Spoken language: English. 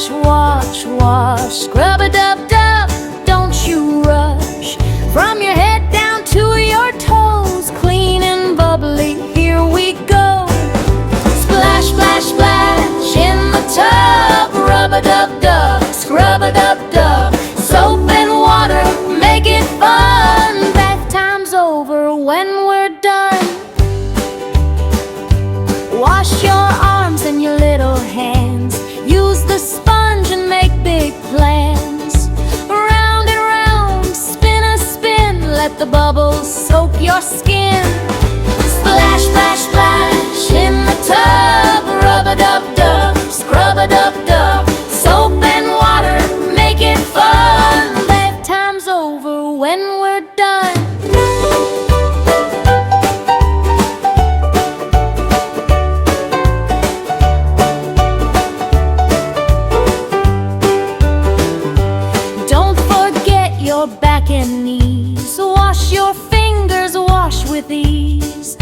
wash, wash, wash. Scrub-a-dub-dub, don't you rush. From your head down to your toes, clean and bubbly, here we go. Splash, splash, splash in the tub. Rub-a-dub-dub, scrub-a-dub-dub. Soap and water, make it fun. Bath time's over when we're done. Wash your arms and your little hands. Use the sponge and make big plans. Round and round, spin a spin. Let the bubbles soak your skin. Splash, splash, splash in the tub. Rub-a-dub-dub, scrub-a-dub-dub. Soap and water, make it fun. Bath time's over when we're done. Your back and knees. Wash your fingers, wash with ease.